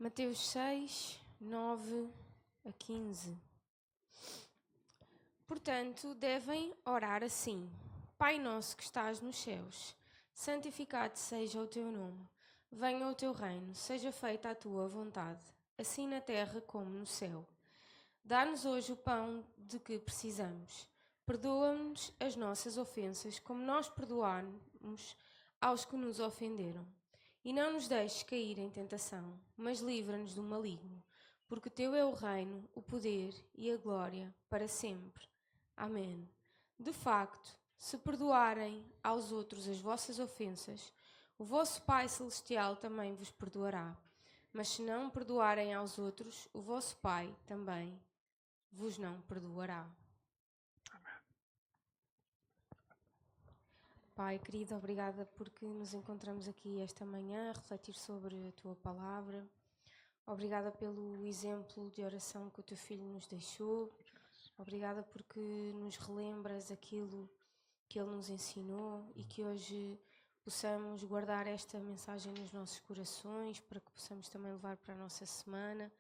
Mateus 6, 9 a 15. Portanto, devem orar assim: Pai nosso que estás nos céus, santificado seja o teu nome. Venha o teu reino, seja feita a tua vontade, assim na terra como no céu. Dá-nos hoje o pão de que precisamos. Perdoa-nos as nossas ofensas, como nós perdoamos aos que nos ofenderam. E não nos deixes cair em tentação, mas livra-nos do maligno, porque teu é o reino, o poder e a glória para sempre. Amém. De facto, se perdoarem aos outros as vossas ofensas, o vosso Pai Celestial também vos perdoará. Mas se não perdoarem aos outros, o vosso Pai também vos não perdoará. Pai querido, obrigada porque nos encontramos aqui esta manhã a refletir sobre a tua palavra. Obrigada pelo exemplo de oração que o teu filho nos deixou. Obrigada porque nos relembras aquilo que ele nos ensinou e que hoje possamos guardar esta mensagem nos nossos corações para que possamos também levar para a nossa semana,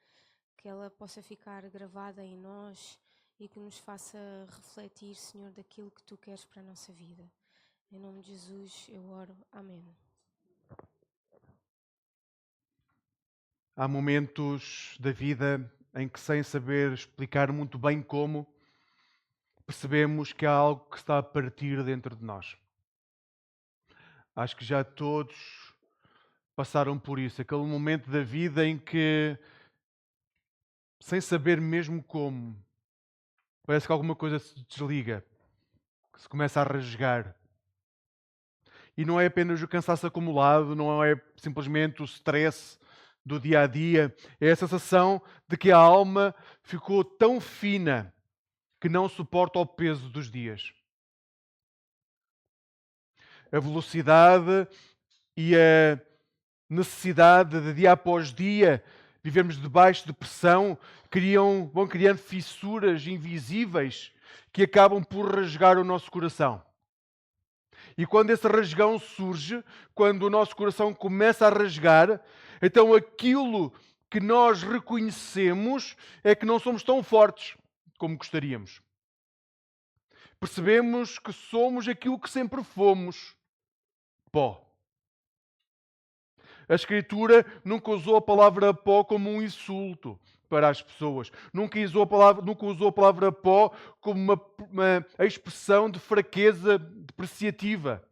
que ela possa ficar gravada em nós e que nos faça refletir, Senhor, daquilo que tu queres para a nossa vida. Em nome de Jesus eu oro. Amém. Há momentos da vida em que, sem saber explicar muito bem como, percebemos que há algo que está a partir dentro de nós. Acho que já todos passaram por isso. Aquele momento da vida em que, sem saber mesmo como, parece que alguma coisa se desliga, que se começa a rasgar. E não é apenas o cansaço acumulado, não é simplesmente o stress do dia a dia, é a sensação de que a alma ficou tão fina que não suporta o peso dos dias. A velocidade e a necessidade de dia após dia vivermos debaixo de pressão vão criando fissuras invisíveis que acabam por rasgar o nosso coração. E quando esse rasgão surge, quando o nosso coração começa a rasgar, então aquilo que nós reconhecemos é que não somos tão fortes como gostaríamos. Percebemos que somos aquilo que sempre fomos: pó. A Escritura nunca usou a palavra pó como um insulto para as pessoas. Nunca usou a palavra pó como uma expressão de fraqueza depreciativa.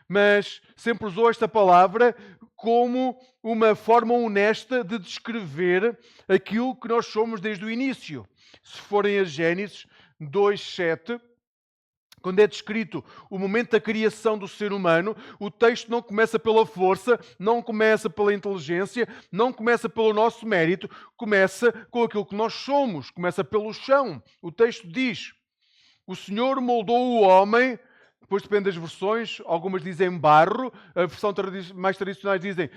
Mas sempre usou esta palavra como uma forma honesta de descrever aquilo que nós somos desde o início. Se forem a Gênesis 2:7, quando é descrito o momento da criação do ser humano, o texto não começa pela força, não começa pela inteligência, não começa pelo nosso mérito, começa com aquilo que nós somos, começa pelo chão. O texto diz: o Senhor moldou o homem, depois depende das versões, algumas dizem barro, a versão mais tradicionais dizem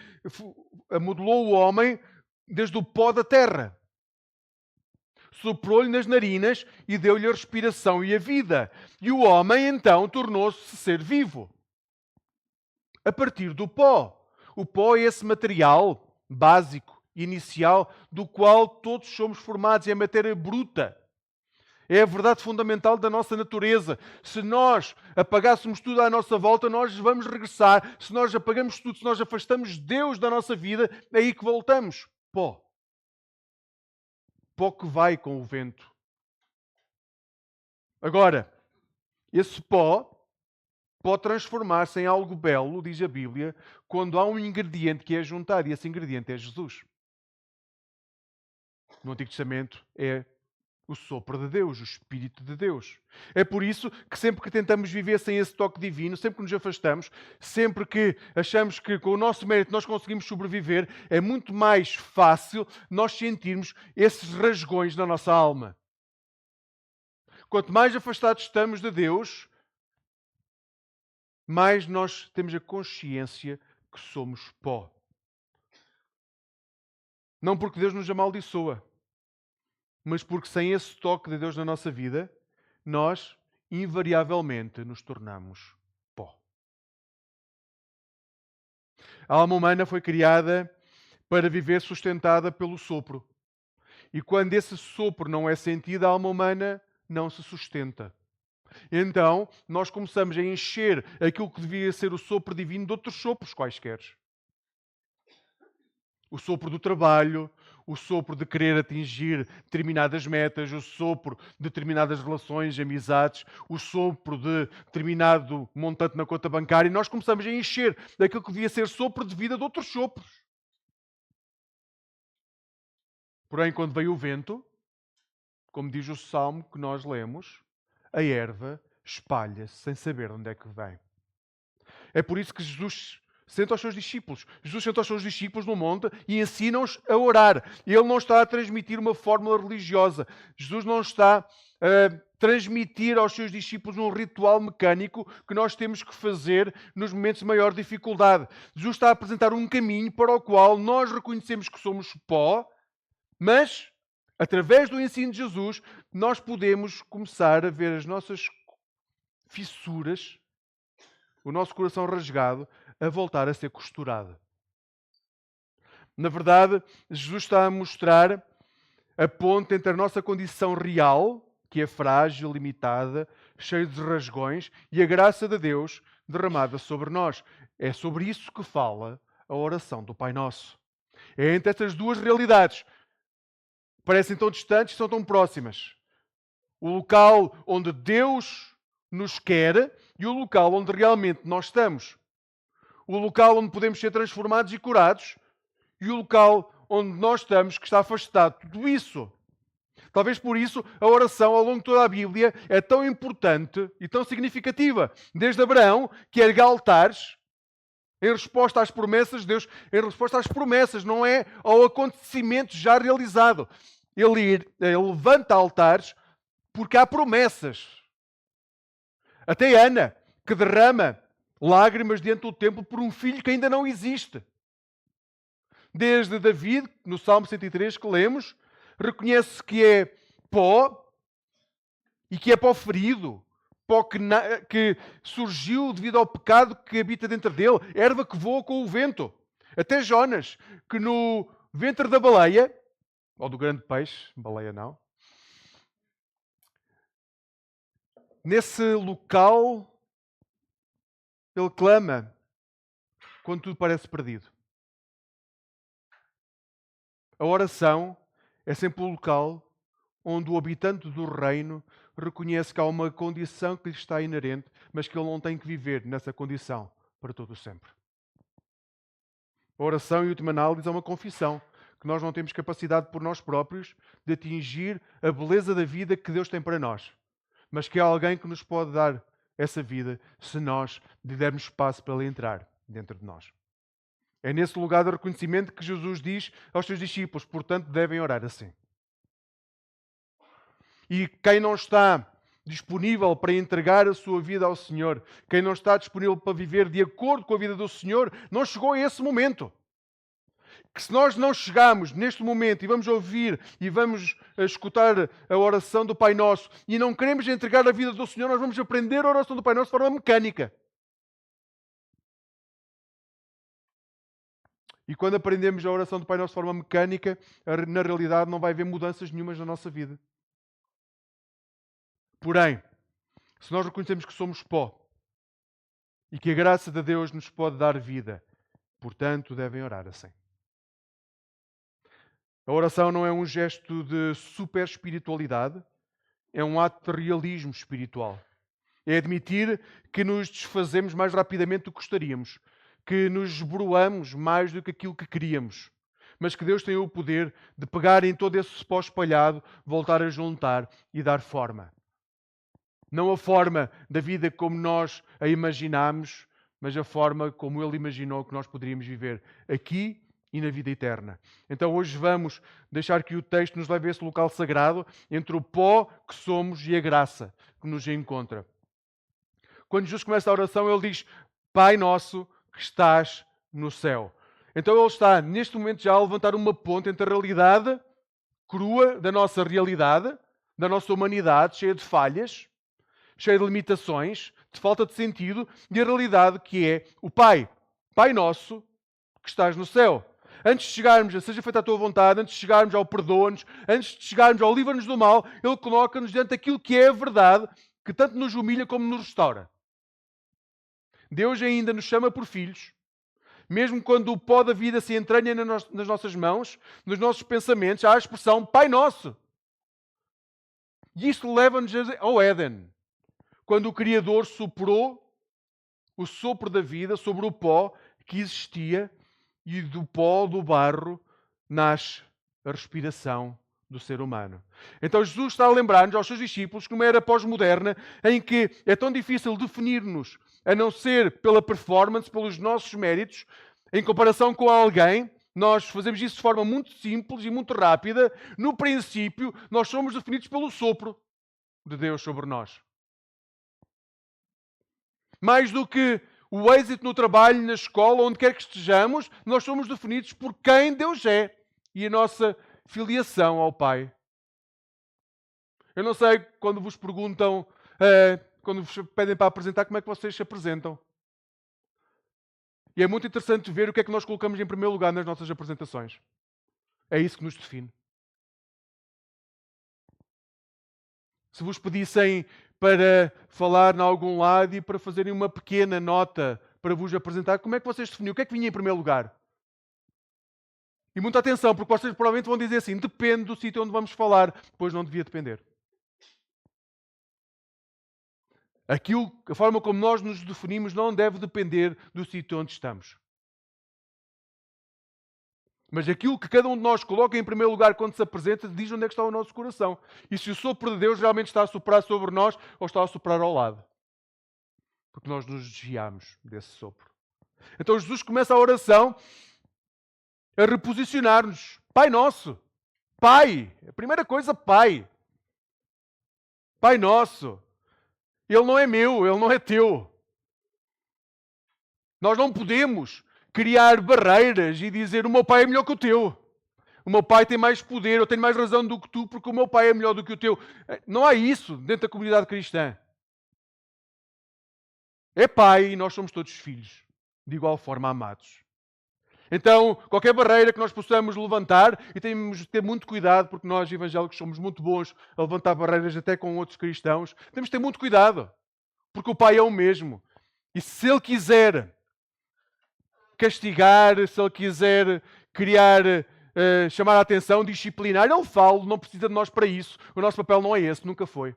modelou o homem desde o pó da terra. Soprou-lhe nas narinas e deu-lhe a respiração e a vida. E o homem, então, tornou-se ser vivo. A partir do pó. O pó é esse material básico, inicial, do qual todos somos formados. É a matéria bruta. É a verdade fundamental da nossa natureza. Se nós apagássemos tudo à nossa volta, nós vamos regressar. Se nós apagamos tudo, se nós afastamos Deus da nossa vida, é aí que voltamos. Pó. Pó que vai com o vento. Agora, esse pó pode transformar-se em algo belo, diz a Bíblia, quando há um ingrediente que é juntado, e esse ingrediente é Jesus. No Antigo Testamento é o sopro de Deus, o Espírito de Deus. É por isso que sempre que tentamos viver sem esse toque divino, sempre que nos afastamos, sempre que achamos que com o nosso mérito nós conseguimos sobreviver, é muito mais fácil nós sentirmos esses rasgões na nossa alma. Quanto mais afastados estamos de Deus, mais nós temos a consciência que somos pó. Não porque Deus nos amaldiçoa, mas porque sem esse toque de Deus na nossa vida, nós invariavelmente nos tornamos pó. A alma humana foi criada para viver sustentada pelo sopro. E quando esse sopro não é sentido, a alma humana não se sustenta. Então, nós começamos a encher aquilo que devia ser o sopro divino de outros sopros quaisquer. O sopro do trabalho, o sopro de querer atingir determinadas metas, o sopro de determinadas relações, amizades, o sopro de determinado montante na conta bancária, e nós começamos a encher daquilo que devia ser sopro de vida de outros sopros. Porém, quando veio o vento, como diz o salmo que nós lemos, a erva espalha-se sem saber de onde é que vem. É por isso que Jesus senta aos seus discípulos. Jesus senta aos seus discípulos no monte e ensina-os a orar. Ele não está a transmitir uma fórmula religiosa. Jesus não está a transmitir aos seus discípulos um ritual mecânico que nós temos que fazer nos momentos de maior dificuldade. Jesus está a apresentar um caminho para o qual nós reconhecemos que somos pó, mas, através do ensino de Jesus, nós podemos começar a ver as nossas fissuras, o nosso coração rasgado, a voltar a ser costurado. Na verdade, Jesus está a mostrar a ponte entre a nossa condição real, que é frágil, limitada, cheia de rasgões, e a graça de Deus derramada sobre nós. É sobre isso que fala a oração do Pai Nosso. É entre estas duas realidades. Parecem tão distantes e são tão próximas. O local onde Deus nos quer e o local onde realmente nós estamos. O local onde podemos ser transformados e curados e o local onde nós estamos que está afastado de tudo isso. Talvez por isso a oração ao longo de toda a Bíblia é tão importante e tão significativa. Desde Abraão, que ergue altares em resposta às promessas de Deus, em resposta às promessas, não é ao acontecimento já realizado. Ele levanta altares porque há promessas. Até Ana, que derrama lágrimas diante do templo por um filho que ainda não existe. Desde David, no Salmo 103 que lemos, reconhece que é pó e que é pó ferido, pó que surgiu devido ao pecado que habita dentro dele, erva que voa com o vento. Até Jonas, que no ventre da baleia, ou do grande peixe, baleia não, nesse local ele clama quando tudo parece perdido. A oração é sempre o local onde o habitante do reino reconhece que há uma condição que lhe está inerente, mas que ele não tem que viver nessa condição para todo o sempre. A oração, em última análise, é uma confissão que nós não temos capacidade por nós próprios de atingir a beleza da vida que Deus tem para nós, mas que há alguém que nos pode dar essa vida se nós lhe dermos espaço para ele entrar dentro de nós. É nesse lugar de reconhecimento que Jesus diz aos seus discípulos, portanto, devem orar assim. E quem não está disponível para entregar a sua vida ao Senhor, quem não está disponível para viver de acordo com a vida do Senhor, não chegou a esse momento. Que se nós não chegarmos neste momento e vamos ouvir e vamos escutar a oração do Pai Nosso e não queremos entregar a vida do Senhor, nós vamos aprender a oração do Pai Nosso de forma mecânica. E quando aprendemos a oração do Pai Nosso de forma mecânica, na realidade não vai haver mudanças nenhumas na nossa vida. Porém, se nós reconhecemos que somos pó e que a graça de Deus nos pode dar vida, portanto, devem orar assim. A oração não é um gesto de super espiritualidade, é um ato de realismo espiritual. É admitir que nos desfazemos mais rapidamente do que gostaríamos, que nos esboroamos mais do que aquilo que queríamos, mas que Deus tem o poder de pegar em todo esse pó espalhado, voltar a juntar e dar forma. Não a forma da vida como nós a imaginamos, mas a forma como Ele imaginou que nós poderíamos viver aqui e na vida eterna. Então hoje vamos deixar que o texto nos leve a esse local sagrado entre o pó que somos e a graça que nos encontra. Quando Jesus começa a oração, Ele diz: Pai nosso que estás no céu. Então Ele está neste momento já a levantar uma ponte entre a realidade crua da nossa realidade, da nossa humanidade, cheia de falhas, cheia de limitações, de falta de sentido, e a realidade que é o Pai, Pai nosso, que estás no céu. antes de chegarmos a seja feita a tua vontade, antes de chegarmos ao perdoa-nos, antes de chegarmos ao livra-nos do mal, Ele coloca-nos diante daquilo que é a verdade, que tanto nos humilha como nos restaura. Deus ainda nos chama por filhos, mesmo quando o pó da vida se entranha nas nossas mãos, nos nossos pensamentos, há a expressão Pai Nosso. E isto leva-nos ao Éden, quando o Criador soprou o sopro da vida sobre o pó que existia, e do pó, do barro, nasce a respiração do ser humano. Então Jesus está a lembrar-nos aos seus discípulos que numa era pós-moderna, em que é tão difícil definir-nos, a não ser pela performance, pelos nossos méritos, em comparação com alguém, nós fazemos isso de forma muito simples e muito rápida. No princípio, nós somos definidos pelo sopro de Deus sobre nós. Mais do que o êxito no trabalho, na escola, onde quer que estejamos, nós somos definidos por quem Deus é e a nossa filiação ao Pai. Eu não sei, quando vos perguntam, quando vos pedem para apresentar, como é que vocês se apresentam. E é muito interessante ver o que é que nós colocamos em primeiro lugar nas nossas apresentações. É isso que nos define. Se vos pedissem para falar em algum lado e para fazerem uma pequena nota para vos apresentar, como é que vocês definiam? O que é que vinha em primeiro lugar? E muita atenção, porque vocês provavelmente vão dizer assim, depende do sítio onde vamos falar. Pois não devia depender. A forma como nós nos definimos não deve depender do sítio onde estamos. Mas aquilo que cada um de nós coloca em primeiro lugar quando se apresenta, diz onde é que está o nosso coração. E se o sopro de Deus realmente está a soprar sobre nós ou está a soprar ao lado. Porque nós nos desviamos desse sopro. Então Jesus começa a oração a reposicionar-nos. Pai Nosso. Pai. A primeira coisa, Pai. Pai Nosso. Ele não é meu, Ele não é teu. Nós não podemos criar barreiras e dizer o meu pai é melhor que o teu. O meu pai tem mais poder, eu tenho mais razão do que tu porque o meu pai é melhor do que o teu. Não há isso dentro da comunidade cristã. É pai e nós somos todos filhos, de igual forma amados. Então, qualquer barreira que nós possamos levantar, e temos de ter muito cuidado, porque nós evangélicos somos muito bons a levantar barreiras até com outros cristãos, temos de ter muito cuidado, porque o pai é o mesmo. E se ele quiser castigar, se ele quiser criar, chamar a atenção, disciplinar, ele fala, não precisa de nós para isso. O nosso papel não é esse, nunca foi.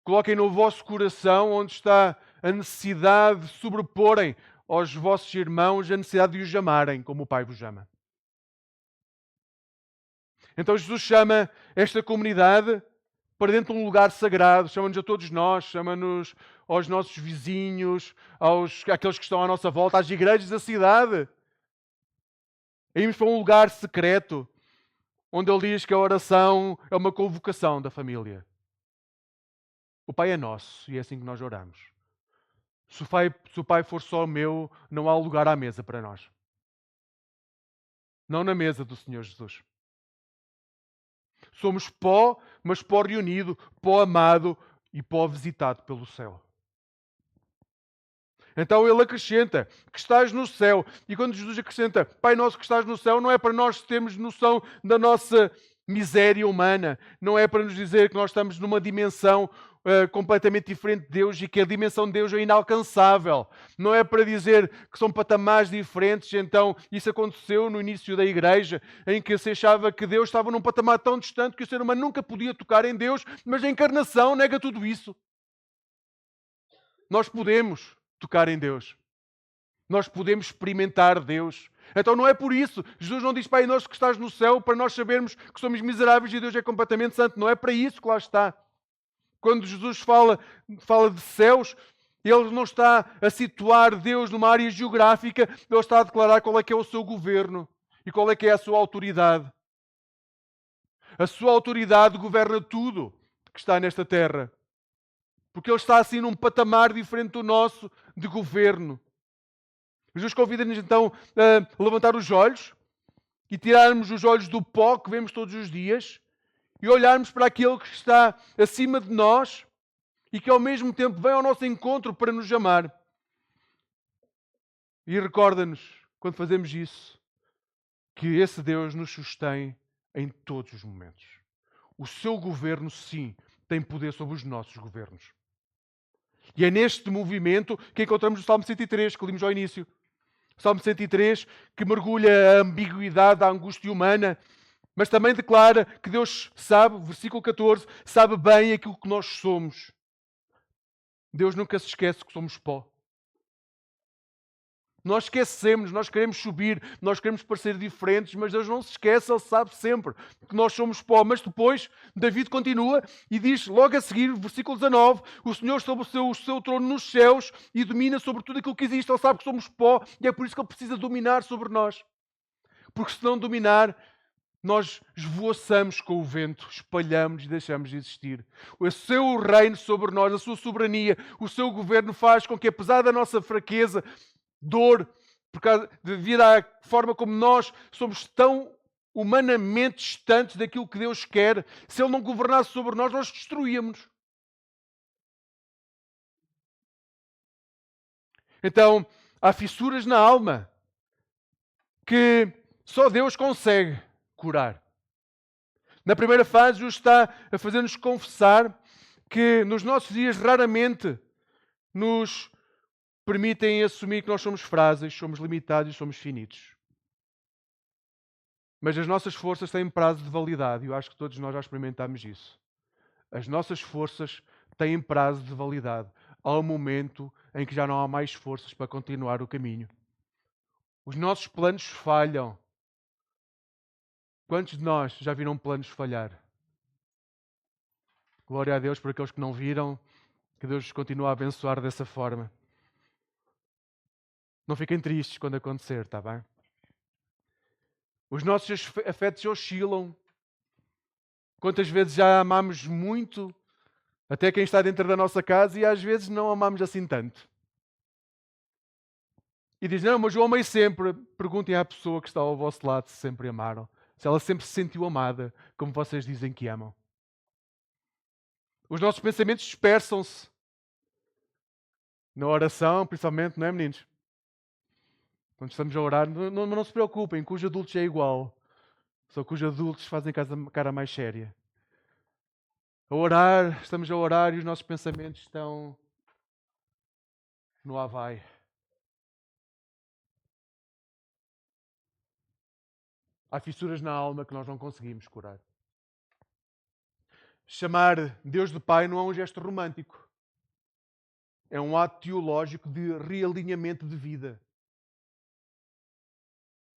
Coloquem no vosso coração onde está a necessidade de sobreporem aos vossos irmãos a necessidade de os amarem como o Pai vos ama. Então Jesus chama esta comunidade para dentro de um lugar sagrado, chama-nos a todos nós, chama-nos aos nossos vizinhos, àqueles que estão à nossa volta, às igrejas da cidade. Irmos para um lugar secreto, onde ele diz que a oração é uma convocação da família. O Pai é nosso e é assim que nós oramos. Se o Pai for só meu, não há lugar à mesa para nós. Não na mesa do Senhor Jesus. Somos pó, mas pó reunido, pó amado e pó visitado pelo céu. Então ele acrescenta que estás no céu. E quando Jesus acrescenta Pai nosso que estás no céu, não é para nós termos noção da nossa miséria humana. Não é para nos dizer que nós estamos numa dimensão completamente diferente de Deus e que a dimensão de Deus é inalcançável. Não é para dizer que são patamares diferentes. Então isso aconteceu no início da igreja, em que se achava que Deus estava num patamar tão distante que o ser humano nunca podia tocar em Deus, mas a encarnação nega tudo isso. Nós podemos tocar em Deus. Nós podemos experimentar Deus. Então não é por isso. Jesus não diz Pai nosso que estás no céu para nós sabermos que somos miseráveis e Deus é completamente santo. Não é para isso que lá está. Quando Jesus fala de céus, ele não está a situar Deus numa área geográfica, ele está a declarar qual é que é o seu governo e qual é que é a sua autoridade. A sua autoridade governa tudo que está nesta terra. Porque ele está assim num patamar diferente do nosso de governo. Jesus convida-nos então a levantar os olhos e tirarmos os olhos do pó que vemos todos os dias e olharmos para aquele que está acima de nós e que ao mesmo tempo vem ao nosso encontro para nos amar. E recorda-nos, quando fazemos isso, que esse Deus nos sustém em todos os momentos. O seu governo, sim, tem poder sobre os nossos governos. E é neste movimento que encontramos o Salmo 103, que limos ao início. O Salmo 103, que mergulha a ambiguidade, a angústia humana, mas também declara que Deus sabe, versículo 14, sabe bem aquilo que nós somos. Deus nunca se esquece que somos pó. Nós esquecemos, nós queremos subir, nós queremos parecer diferentes, mas Deus não se esquece, Ele sabe sempre que nós somos pó. Mas depois, David continua e diz logo a seguir, versículo 19, o Senhor sobre o seu trono nos céus e domina sobre tudo aquilo que existe. Ele sabe que somos pó e é por isso que Ele precisa dominar sobre nós. Porque se não dominar, nós esvoaçamos com o vento, espalhamos e deixamos de existir. O seu reino sobre nós, a sua soberania, o seu governo faz com que, apesar da nossa fraqueza, dor, devido à forma como nós somos tão humanamente distantes daquilo que Deus quer, se Ele não governasse sobre nós, nós destruíamos. Então, há fissuras na alma que só Deus consegue curar. Na primeira fase, Jesus está a fazer-nos confessar que nos nossos dias raramente nos permitem assumir que nós somos frágeis, somos limitados e somos finitos. Mas as nossas forças têm prazo de validade e eu acho que todos nós já experimentámos isso. As nossas forças têm prazo de validade. Há um momento em que já não há mais forças para continuar o caminho. Os nossos planos falham. Quantos de nós já viram planos falhar? Glória a Deus por aqueles que não viram, que Deus continue a abençoar dessa forma. Não fiquem tristes quando acontecer, está bem? Os nossos afetos oscilam. Quantas vezes já amamos muito, até quem está dentro da nossa casa, e às vezes não amamos assim tanto. E dizem, não, mas eu amei sempre. Perguntem à pessoa que está ao vosso lado se sempre amaram. Se ela sempre se sentiu amada, como vocês dizem que amam. Os nossos pensamentos dispersam-se. Na oração, principalmente, não é, meninos? Quando estamos a orar, não se preocupem, que os adultos é igual. Só que os adultos fazem cara mais séria. A orar, estamos a orar e os nossos pensamentos estão no Havaí. Há fissuras na alma que nós não conseguimos curar. Chamar Deus de Pai não é um gesto romântico. É um ato teológico de realinhamento de vida.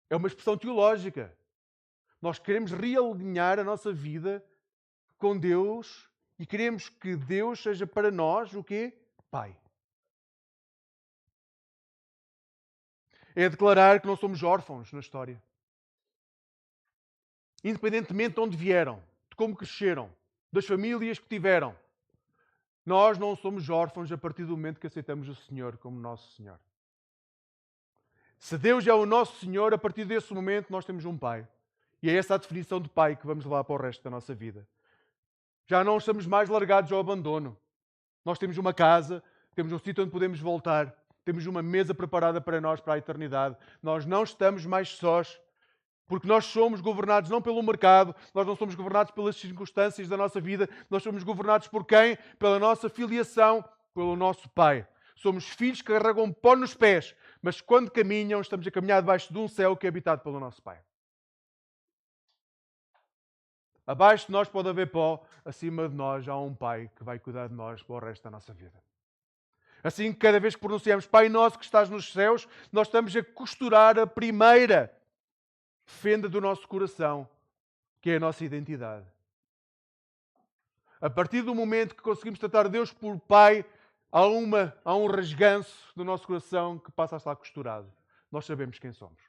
É uma expressão teológica. Nós queremos realinhar a nossa vida com Deus e queremos que Deus seja para nós o quê? Pai. É declarar que não somos órfãos na história. Independentemente de onde vieram, de como cresceram, das famílias que tiveram, nós não somos órfãos a partir do momento que aceitamos o Senhor como nosso Senhor. Se Deus é o nosso Senhor, a partir desse momento nós temos um Pai. E é essa a definição de Pai que vamos levar para o resto da nossa vida. Já não estamos mais largados ao abandono. Nós temos uma casa, temos um sítio onde podemos voltar, temos uma mesa preparada para nós, para a eternidade. Nós não estamos mais sós, porque nós somos governados não pelo mercado, nós não somos governados pelas circunstâncias da nossa vida, nós somos governados por quem? Pela nossa filiação, pelo nosso Pai. Somos filhos que carregam pó nos pés, mas quando caminham, estamos a caminhar debaixo de um céu que é habitado pelo nosso Pai. Abaixo de nós pode haver pó, acima de nós há um Pai que vai cuidar de nós para o resto da nossa vida. Assim, cada vez que pronunciamos Pai Nosso que estás nos céus, nós estamos a costurar a primeira fenda do nosso coração, que é a nossa identidade. A partir do momento que conseguimos tratar Deus por Pai, há um rasganço do nosso coração que passa a estar costurado. Nós sabemos quem somos.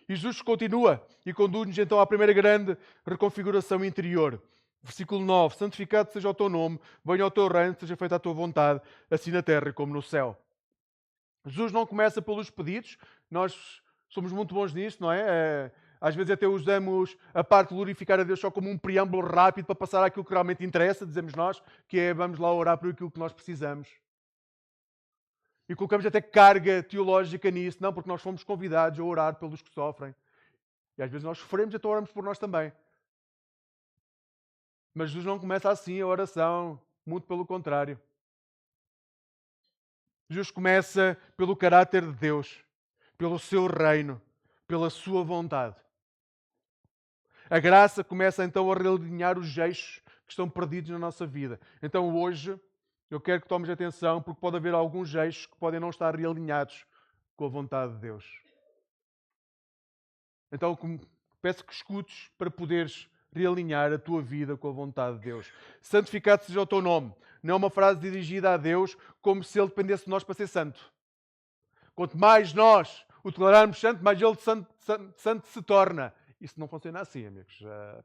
E Jesus continua e conduz-nos então à primeira grande reconfiguração interior. Versículo 9. Santificado seja o teu nome, venha o teu reino, seja feita a tua vontade, assim na terra como no céu. Jesus não começa pelos pedidos. Nós somos muito bons nisso, não é? Às vezes até usamos a parte de glorificar a Deus só como um preâmbulo rápido para passar àquilo que realmente interessa, dizemos nós, que é vamos lá orar por aquilo que nós precisamos. E colocamos até carga teológica nisso. Não, porque nós fomos convidados a orar pelos que sofrem. E às vezes nós sofremos, então oramos por nós também. Mas Jesus não começa assim a oração. Muito pelo contrário. Jesus começa pelo caráter de Deus, pelo seu reino, pela sua vontade. A graça começa então a realinhar os eixos que estão perdidos na nossa vida. Então hoje eu quero que tomes atenção porque pode haver alguns eixos que podem não estar realinhados com a vontade de Deus. Então peço que escutes para poderes realinhar a tua vida com a vontade de Deus. Santificado seja o teu nome. Não é uma frase dirigida a Deus como se Ele dependesse de nós para ser santo. Quanto mais nós o declararmos santo, mais Ele santo se torna. Isso não funciona assim, amigos.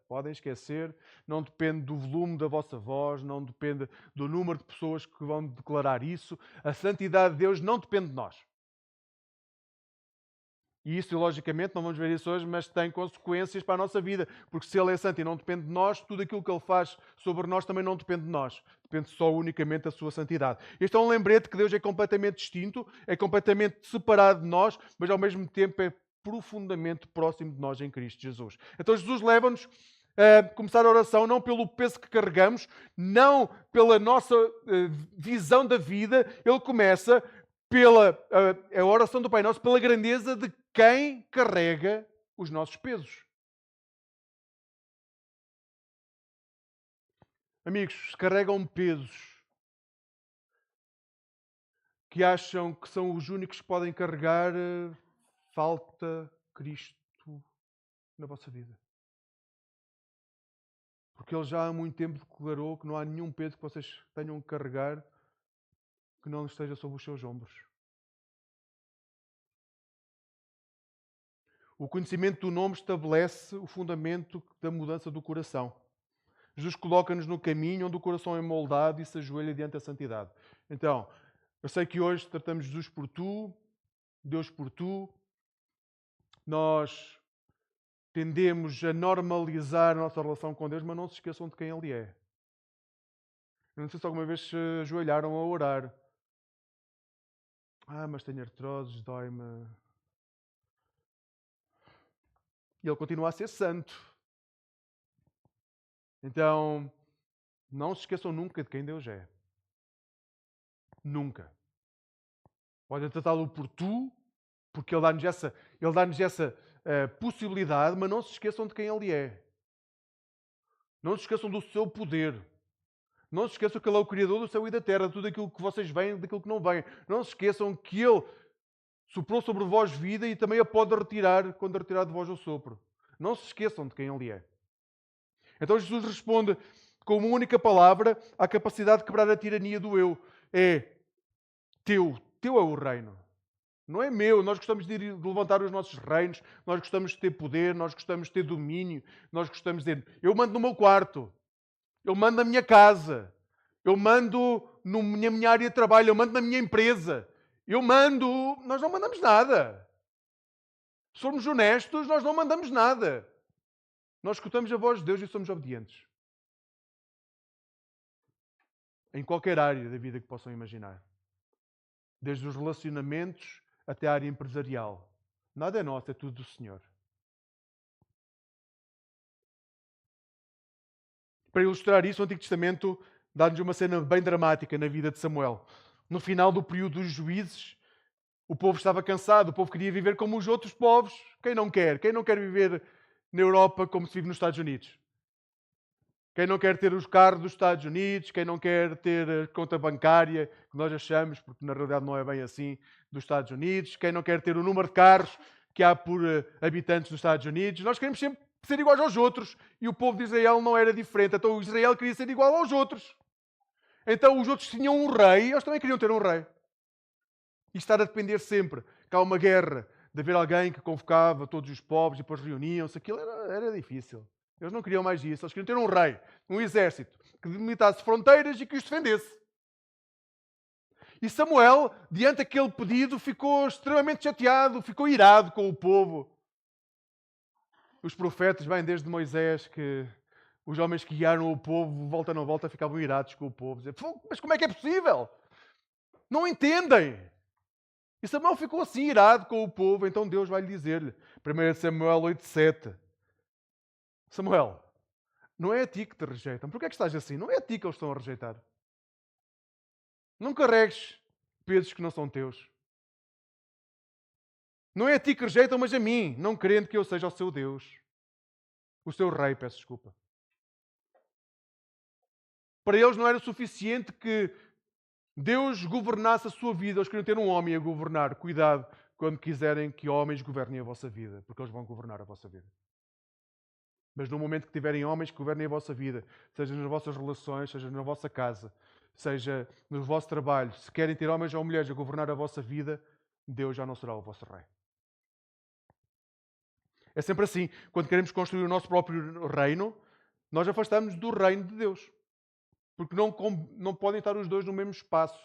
Podem esquecer. Não depende do volume da vossa voz, não depende do número de pessoas que vão declarar isso. A santidade de Deus não depende de nós. E isso, logicamente, não vamos ver isso hoje, mas tem consequências para a nossa vida. Porque se Ele é santo e não depende de nós, tudo aquilo que Ele faz sobre nós também não depende de nós. Depende só unicamente da sua santidade. Este é um lembrete que Deus é completamente distinto, é completamente separado de nós, mas ao mesmo tempo é profundamente próximo de nós em Cristo Jesus. Então Jesus leva-nos a começar a oração não pelo peso que carregamos, não pela nossa visão da vida. Ele começa pela a oração do Pai Nosso, pela grandeza de quem carrega os nossos pesos. Amigos, se carregam pesos que acham que são os únicos que podem carregar, falta Cristo na vossa vida. Porque Ele já há muito tempo declarou que não há nenhum peso que vocês tenham que carregar que não esteja sobre os seus ombros. O conhecimento do nome estabelece o fundamento da mudança do coração. Jesus coloca-nos no caminho onde o coração é moldado e se ajoelha diante da santidade. Então, eu sei que hoje tratamos Jesus por tu, Deus por tu. Nós tendemos a normalizar a nossa relação com Deus, mas não se esqueçam de quem Ele é. Eu não sei se alguma vez se ajoelharam a orar. Mas tenho artroses, dói-me. E Ele continua a ser santo. Então, não se esqueçam nunca de quem Deus é. Nunca. Podem tratá-lo por tu, porque Ele dá-nos essa possibilidade, mas não se esqueçam de quem Ele é. Não se esqueçam do seu poder. Não se esqueçam que Ele é o Criador do céu e da terra, de tudo aquilo que vocês veem, daquilo que não vêm. Não se esqueçam que Ele soprou sobre vós vida e também a pode retirar quando retirar de vós o sopro. Não se esqueçam de quem Ele é. Então Jesus responde com uma única palavra à capacidade de quebrar a tirania do eu. É teu. Teu é o reino. Não é meu. Nós gostamos de levantar os nossos reinos. Nós gostamos de ter poder. Nós gostamos de ter domínio. Nós gostamos de dizer, eu mando no meu quarto. Eu mando na minha casa. Eu mando na minha área de trabalho. Eu mando na minha empresa. Eu mando. Nós não mandamos nada. Se formos honestos, nós não mandamos nada. Nós escutamos a voz de Deus e somos obedientes. Em qualquer área da vida que possam imaginar. Desde os relacionamentos até a área empresarial. Nada é nosso, é tudo do Senhor. Para ilustrar isso, o Antigo Testamento dá-nos uma cena bem dramática na vida de Samuel. No final do período dos juízes, o povo estava cansado, o povo queria viver como os outros povos. Quem não quer? Quem não quer viver na Europa como se vive nos Estados Unidos? Quem não quer ter os carros dos Estados Unidos? Quem não quer ter a conta bancária, que nós achamos, porque na realidade não é bem assim, dos Estados Unidos? Quem não quer ter o número de carros que há por habitantes dos Estados Unidos? Nós queremos sempre ser iguais aos outros. E o povo de Israel não era diferente. Então Israel queria ser igual aos outros. Então os outros tinham um rei, eles também queriam ter um rei. E estar a depender sempre que há uma guerra, de haver alguém que convocava todos os povos e depois reuniam-se. Aquilo era difícil. Eles não queriam mais isso. Eles queriam ter um rei, um exército, que delimitasse fronteiras e que os defendesse. E Samuel, diante daquele pedido, ficou extremamente chateado, ficou irado com o povo. Os profetas, bem, desde Moisés, que os homens que guiaram o povo, volta ou não volta, ficavam irados com o povo. Dizer, mas como é que é possível? Não entendem. E Samuel ficou assim irado com o povo, então Deus vai lhe dizer-lhe, 1 Samuel 8,7, Samuel, não é a ti que te rejeitam. Porquê é que estás assim? Não é a ti que eles estão a rejeitar. Não carregues pesos que não são teus. Não é a ti que rejeitam, mas a mim, não querendo que eu seja o seu Deus. O seu rei, peço desculpa. Para eles não era suficiente que Deus governasse a sua vida. Eles queriam ter um homem a governar. Cuidado quando quiserem que homens governem a vossa vida, porque eles vão governar a vossa vida. Mas no momento que tiverem homens que governem a vossa vida, seja nas vossas relações, seja na vossa casa, seja no vosso trabalho, se querem ter homens ou mulheres a governar a vossa vida, Deus já não será o vosso rei. É sempre assim. Quando queremos construir o nosso próprio reino, nós afastamos do reino de Deus. Porque não podem estar os dois no mesmo espaço.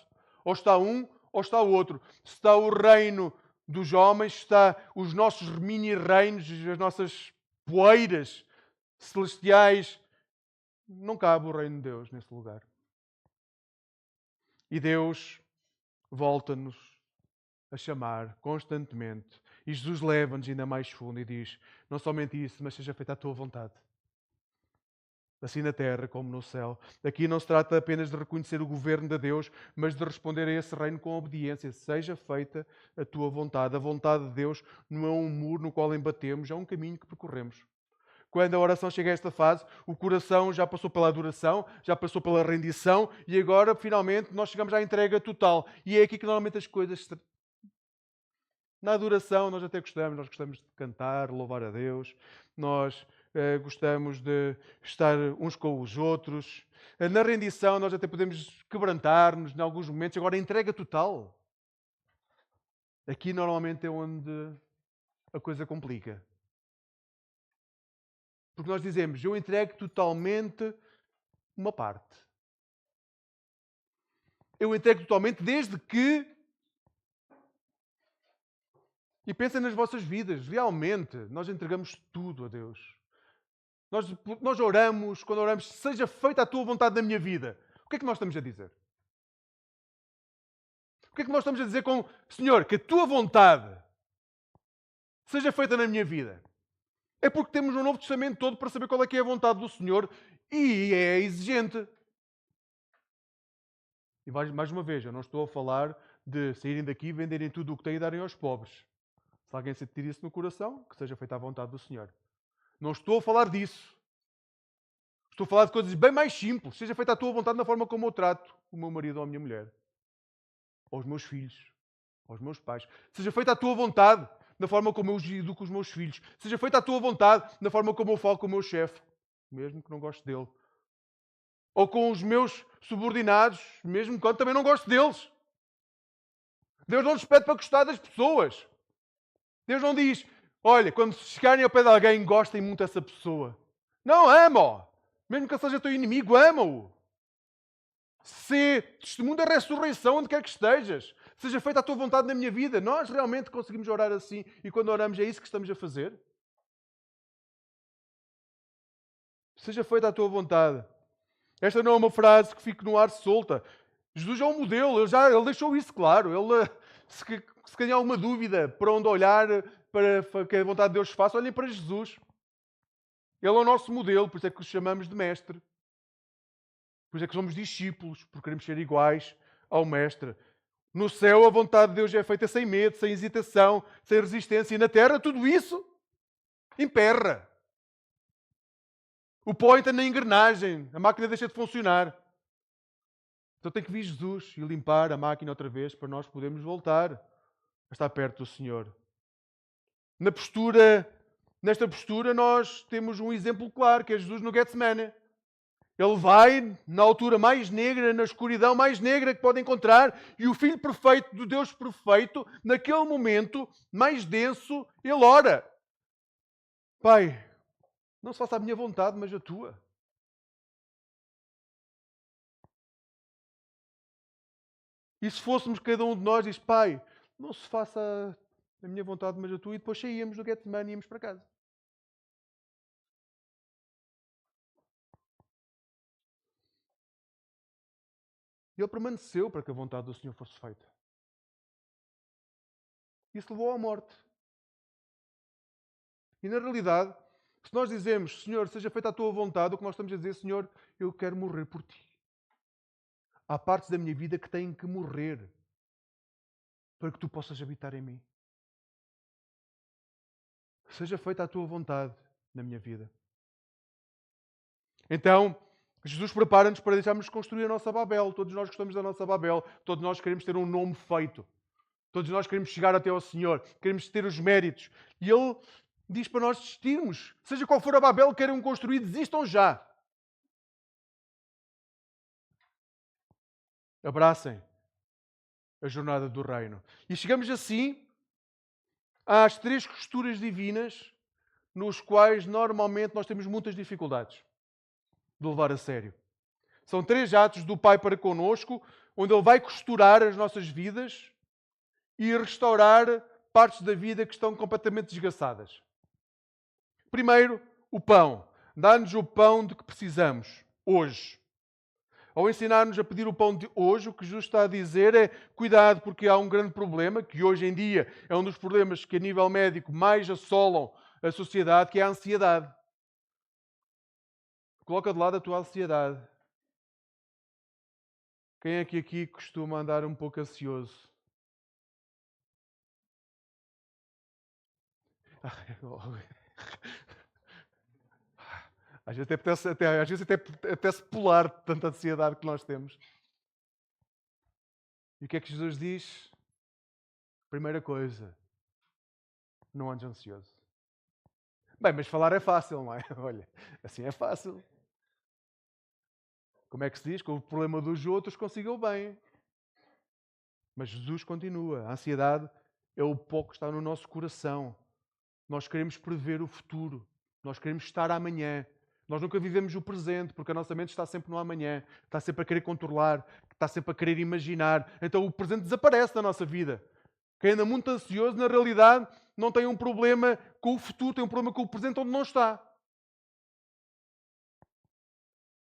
Ou está um, ou está o outro. Se está o reino dos homens, está os nossos mini-reinos, as nossas poeiras celestiais. Não cabe o reino de Deus nesse lugar. E Deus volta-nos a chamar constantemente. E Jesus leva-nos ainda mais fundo e diz, não somente isso, mas seja feita a tua vontade. Assim na terra como no céu. Aqui não se trata apenas de reconhecer o governo de Deus, mas de responder a esse reino com obediência. Seja feita a tua vontade. A vontade de Deus não é um muro no qual embatemos, é um caminho que percorremos. Quando a oração chega a esta fase, o coração já passou pela adoração, já passou pela rendição e agora, finalmente, nós chegamos à entrega total. E é aqui que normalmente as coisas... Na adoração nós até gostamos, nós gostamos de cantar, louvar a Deus, nós gostamos de estar uns com os outros. Na rendição nós até podemos quebrantar-nos em alguns momentos. Agora, a entrega total, aqui normalmente é onde a coisa complica. Porque nós dizemos, eu entrego totalmente uma parte. Eu entrego totalmente desde que... E pensem nas vossas vidas, realmente, nós entregamos tudo a Deus. Nós oramos, quando oramos, seja feita a tua vontade na minha vida. O que é que nós estamos a dizer? O que é que nós estamos a dizer com, Senhor, que a tua vontade seja feita na minha vida? É porque temos um Novo Testamento todo para saber qual é que é a vontade do Senhor e é exigente. E mais uma vez, eu não estou a falar de saírem daqui, venderem tudo o que têm e darem aos pobres. Se alguém sentir isso no coração, que seja feita a vontade do Senhor. Não estou a falar disso. Estou a falar de coisas bem mais simples. Seja feita a tua vontade na forma como eu trato o meu marido ou a minha mulher. Ou os meus filhos. Ou os meus pais. Seja feita a tua vontade na forma como eu educo os meus filhos. Seja feita a tua vontade na forma como eu falo com o meu chefe. Mesmo que não goste dele. Ou com os meus subordinados. Mesmo quando também não gosto deles. Deus não nos pede para gostar das pessoas. Deus não diz, olha, quando chegarem ao pé de alguém, gostem muito dessa pessoa. Não, ama-o. Mesmo que ele seja teu inimigo, ama-o. Se testemunho da ressurreição onde quer que estejas. Seja feita a tua vontade na minha vida. Nós realmente conseguimos orar assim. E quando oramos é isso que estamos a fazer. Seja feita a tua vontade. Esta não é uma frase que fique no ar solta. Jesus é um modelo. Ele deixou isso claro. Ele, se tem alguma dúvida para onde olhar, para que a vontade de Deus se faça, olhem para Jesus. Ele é o nosso modelo. Por isso é que o chamamos de mestre. Por isso é que somos discípulos, porque queremos ser iguais ao Mestre. No céu, a vontade de Deus é feita sem medo, sem hesitação, sem resistência. E na terra, tudo isso emperra. O pó entra na engrenagem, a máquina deixa de funcionar. Então tem que vir Jesus e limpar a máquina outra vez para nós podermos voltar a estar perto do Senhor. Nesta postura, nós temos um exemplo claro, que é Jesus no Getsemane. Ele vai na altura mais negra, na escuridão mais negra que pode encontrar, e o Filho perfeito do Deus perfeito, naquele momento mais denso, ele ora. Pai, não se faça a minha vontade, mas a tua. E se fôssemos cada um de nós, diz, Pai, não se faça a minha vontade, mas a tua, e depois saíamos do Getsemane e íamos para casa. E ele permaneceu para que a vontade do Senhor fosse feita. Isso levou à morte. E na realidade, se nós dizemos, Senhor, seja feita a tua vontade, o que nós estamos a dizer, Senhor, eu quero morrer por ti. Há partes da minha vida que têm que morrer para que tu possas habitar em mim. Seja feita a tua vontade na minha vida. Então, Jesus prepara-nos para deixarmos construir a nossa Babel. Todos nós gostamos da nossa Babel. Todos nós queremos ter um nome feito. Todos nós queremos chegar até ao Senhor. Queremos ter os méritos. E Ele diz para nós desistirmos. Seja qual for a Babel que queiram construir, desistam já. Abracem a jornada do reino. E chegamos assim às 3 costuras divinas nos quais normalmente nós temos muitas dificuldades de levar a sério. São 3 atos do Pai para conosco, onde Ele vai costurar as nossas vidas e restaurar partes da vida que estão completamente desgastadas. Primeiro, o pão. Dá-nos o pão de que precisamos, hoje. Ao ensinar-nos a pedir o pão de hoje, o que Jesus está a dizer é cuidado, porque há um grande problema, que hoje em dia é um dos problemas que a nível médico mais assolam a sociedade, que é a ansiedade. Coloca de lado a tua ansiedade. Quem é que aqui costuma andar um pouco ansioso? Às vezes até apetece pular de tanta ansiedade que nós temos. E o que é que Jesus diz? Primeira coisa, não andes ansioso. Bem, mas falar é fácil, não é? Olha, assim é fácil. Como é que se diz? Que o problema dos outros consiga o bem. Mas Jesus continua. A ansiedade é o pó que está no nosso coração. Nós queremos prever o futuro. Nós queremos estar amanhã. Nós nunca vivemos o presente, porque a nossa mente está sempre no amanhã. Está sempre a querer controlar. Está sempre a querer imaginar. Então o presente desaparece da nossa vida. Quem anda muito ansioso, na realidade, não tem um problema com o futuro, tem um problema com o presente onde não está.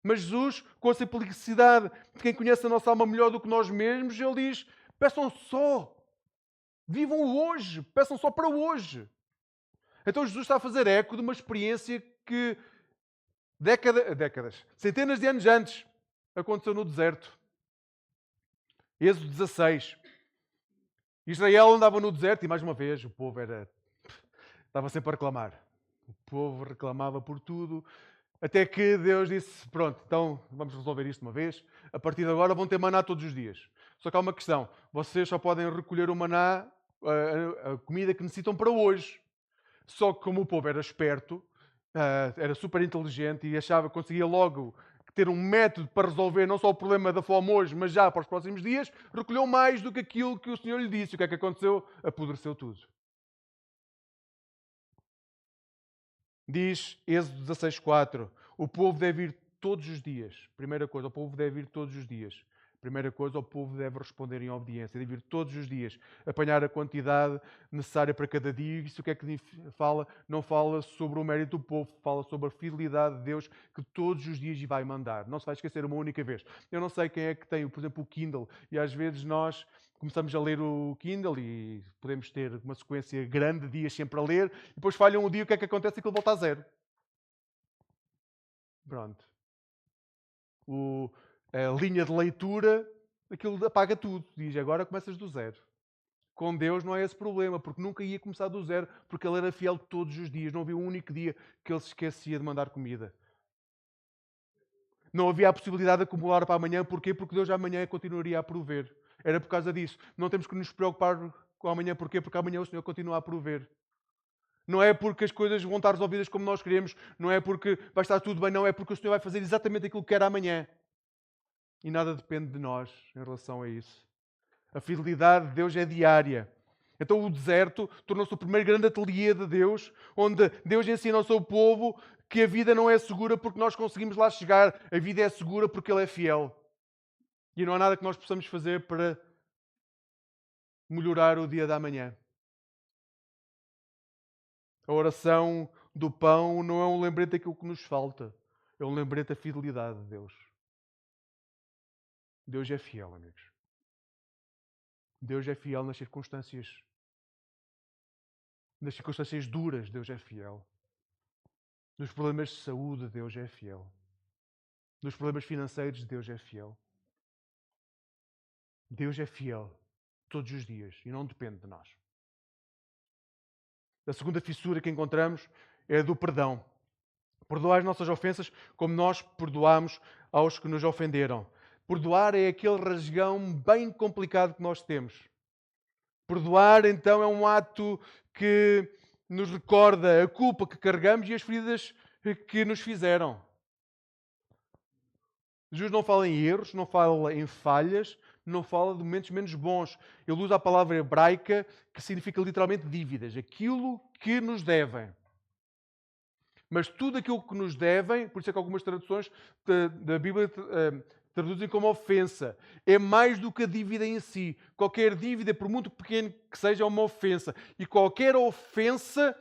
Mas Jesus, com a simplicidade de quem conhece a nossa alma melhor do que nós mesmos, Ele diz, peçam só. Vivam hoje. Peçam só para hoje. Então Jesus está a fazer eco de uma experiência que centenas de anos antes, aconteceu no deserto. Êxodo 16. Israel andava no deserto e, mais uma vez, o povo estava sempre a reclamar. O povo reclamava por tudo, até que Deus disse, pronto, então vamos resolver isto uma vez. A partir de agora vão ter maná todos os dias. Só que há uma questão. Vocês só podem recolher o maná, a comida que necessitam para hoje. Só que como o povo era esperto, era super inteligente e achava que conseguia logo ter um método para resolver não só o problema da fome hoje, mas já para os próximos dias, recolheu mais do que aquilo que o Senhor lhe disse. O que é que aconteceu? Apodreceu tudo. Diz Êxodo 16:4, o povo deve ir todos os dias. Primeira coisa, o povo deve ir todos os dias. Primeira coisa, o povo deve responder em obediência, deve ir todos os dias, apanhar a quantidade necessária para cada dia. Isso o que é que fala? Não fala sobre o mérito do povo, fala sobre a fidelidade de Deus que todos os dias lhe vai mandar. Não se vai esquecer uma única vez. Eu não sei quem é que tem, por exemplo, o Kindle, e às vezes nós começamos a ler o Kindle e podemos ter uma sequência grande de dias sempre a ler, e depois falha um dia, o que é que acontece? Aquilo volta a zero. Pronto. A linha de leitura, aquilo apaga tudo. Diz, agora começas do zero. Com Deus não é esse problema, porque nunca ia começar do zero, porque Ele era fiel todos os dias. Não havia um único dia que Ele se esquecia de mandar comida. Não havia a possibilidade de acumular para amanhã. Porquê? Porque Deus amanhã continuaria a prover. Era por causa disso. Não temos que nos preocupar com amanhã. Porquê? Porque amanhã o Senhor continua a prover. Não é porque as coisas vão estar resolvidas como nós queremos. Não é porque vai estar tudo bem. Não, é porque o Senhor vai fazer exatamente aquilo que quer amanhã. E nada depende de nós em relação a isso. A fidelidade de Deus é diária. Então o deserto tornou-se o primeiro grande ateliê de Deus, onde Deus ensina ao seu povo que a vida não é segura porque nós conseguimos lá chegar. A vida é segura porque Ele é fiel. E não há nada que nós possamos fazer para melhorar o dia da manhã. A oração do pão não é um lembrete daquilo que nos falta. É um lembrete da fidelidade de Deus. Deus é fiel, amigos. Deus é fiel nas circunstâncias Nas circunstâncias duras, Deus é fiel. Nos problemas de saúde, Deus é fiel. Nos problemas financeiros, Deus é fiel. Deus é fiel todos os dias e não depende de nós. A segunda fissura que encontramos é a do perdão. Perdoar as nossas ofensas como nós perdoamos aos que nos ofenderam. Perdoar é aquele rasgão bem complicado que nós temos. Perdoar, então, é um ato que nos recorda a culpa que carregamos e as feridas que nos fizeram. Jesus não fala em erros, não fala em falhas, não fala de momentos menos bons. Ele usa a palavra hebraica que significa literalmente dívidas, aquilo que nos devem. Mas tudo aquilo que nos devem, por isso é que algumas traduções da Bíblia traduzem como ofensa. É mais do que a dívida em si. Qualquer dívida, por muito pequeno que seja, é uma ofensa. E qualquer ofensa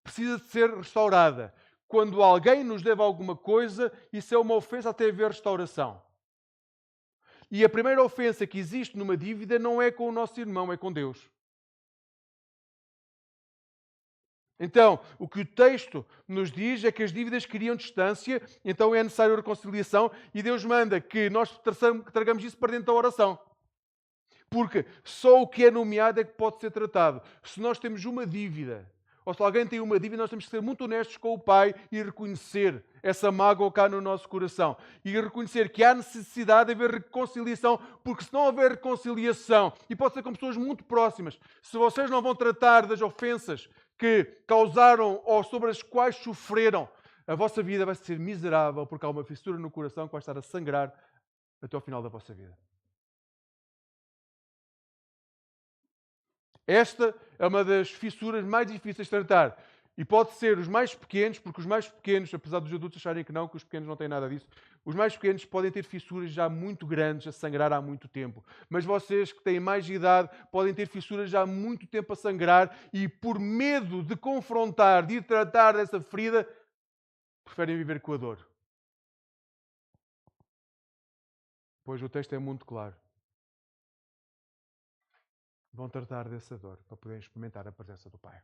precisa de ser restaurada. Quando alguém nos deve alguma coisa, isso é uma ofensa até haver restauração. E a primeira ofensa que existe numa dívida não é com o nosso irmão, é com Deus. Então, o que o texto nos diz é que as dívidas criam distância, então é necessário reconciliação, e Deus manda que nós tragamos isso para dentro da oração. Porque só o que é nomeado é que pode ser tratado. Se nós temos uma dívida, ou se alguém tem uma dívida, nós temos que ser muito honestos com o Pai e reconhecer essa mágoa cá no nosso coração. E reconhecer que há necessidade de haver reconciliação, porque se não houver reconciliação, e pode ser com pessoas muito próximas, se vocês não vão tratar das ofensas que causaram ou sobre as quais sofreram, a vossa vida vai ser miserável, porque há uma fissura no coração que vai estar a sangrar até ao final da vossa vida. Esta é uma das fissuras mais difíceis de tratar. E pode ser os mais pequenos, porque os mais pequenos, apesar dos adultos acharem que os pequenos não têm nada disso, os mais pequenos podem ter fissuras já muito grandes, a sangrar há muito tempo. Mas vocês que têm mais idade podem ter fissuras já há muito tempo a sangrar e por medo de confrontar, de ir tratar dessa ferida, preferem viver com a dor. Pois o texto é muito claro. Vão tratar dessa dor para poderem experimentar a presença do Pai.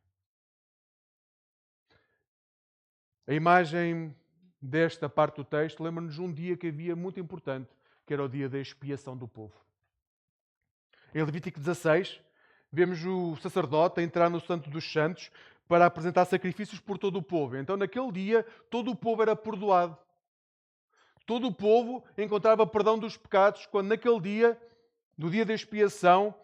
A imagem desta parte do texto lembra-nos de um dia que havia muito importante, que era o dia da expiação do povo. Em Levítico 16, vemos o sacerdote entrar no Santo dos Santos para apresentar sacrifícios por todo o povo. Então, naquele dia, todo o povo era perdoado. Todo o povo encontrava perdão dos pecados quando naquele dia, no dia da expiação,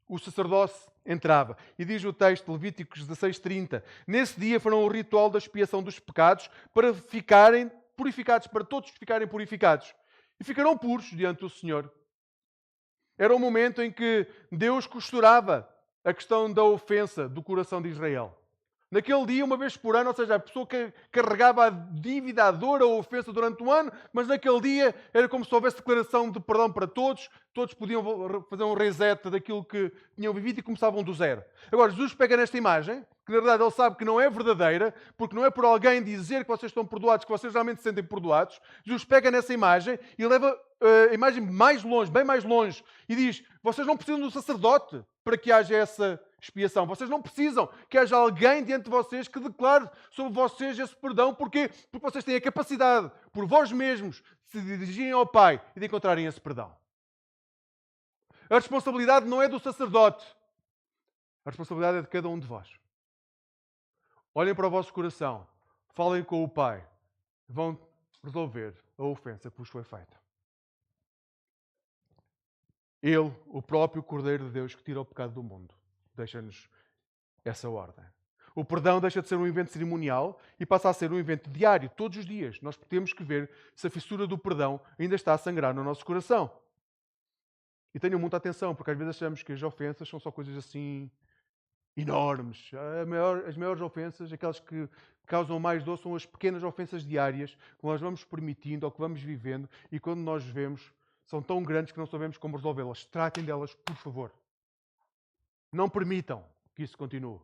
o sacerdote entrava. E diz o texto, Levíticos 16:30, nesse dia farão o ritual da expiação dos pecados para ficarem purificados, para todos ficarem purificados. E ficarão puros diante do Senhor. Era o momento em que Deus costurava a questão da ofensa do coração de Israel. Naquele dia, uma vez por ano, ou seja, a pessoa que carregava a dívida, a dor, a ofensa durante o ano, mas naquele dia era como se houvesse declaração de perdão para todos, todos podiam fazer um reset daquilo que tinham vivido e começavam do zero. Agora, Jesus pega nesta imagem, que na verdade ele sabe que não é verdadeira, porque não é por alguém dizer que vocês estão perdoados, que vocês realmente se sentem perdoados. Jesus pega nessa imagem e leva a imagem mais longe, bem mais longe, e diz, vocês não precisam do sacerdote para que haja essa expiação. Vocês não precisam que haja alguém diante de vocês que declare sobre vocês esse perdão. Porquê? Porque vocês têm a capacidade, por vós mesmos, de se dirigirem ao Pai e de encontrarem esse perdão. A responsabilidade não é do sacerdote. A responsabilidade é de cada um de vós. Olhem para o vosso coração. Falem com o Pai. Vão resolver a ofensa que vos foi feita. Ele, o próprio Cordeiro de Deus que tira o pecado do mundo, deixa-nos essa ordem. O perdão deixa de ser um evento cerimonial e passa a ser um evento diário, todos os dias. Nós temos que ver se a fissura do perdão ainda está a sangrar no nosso coração. E tenham muita atenção, porque às vezes achamos que as ofensas são só coisas assim enormes. As maiores ofensas, aquelas que causam mais dor, são as pequenas ofensas diárias que nós vamos permitindo ou que vamos vivendo e quando nós vemos, são tão grandes que não sabemos como resolvê-las. Tratem delas, por favor. Não permitam que isso continue.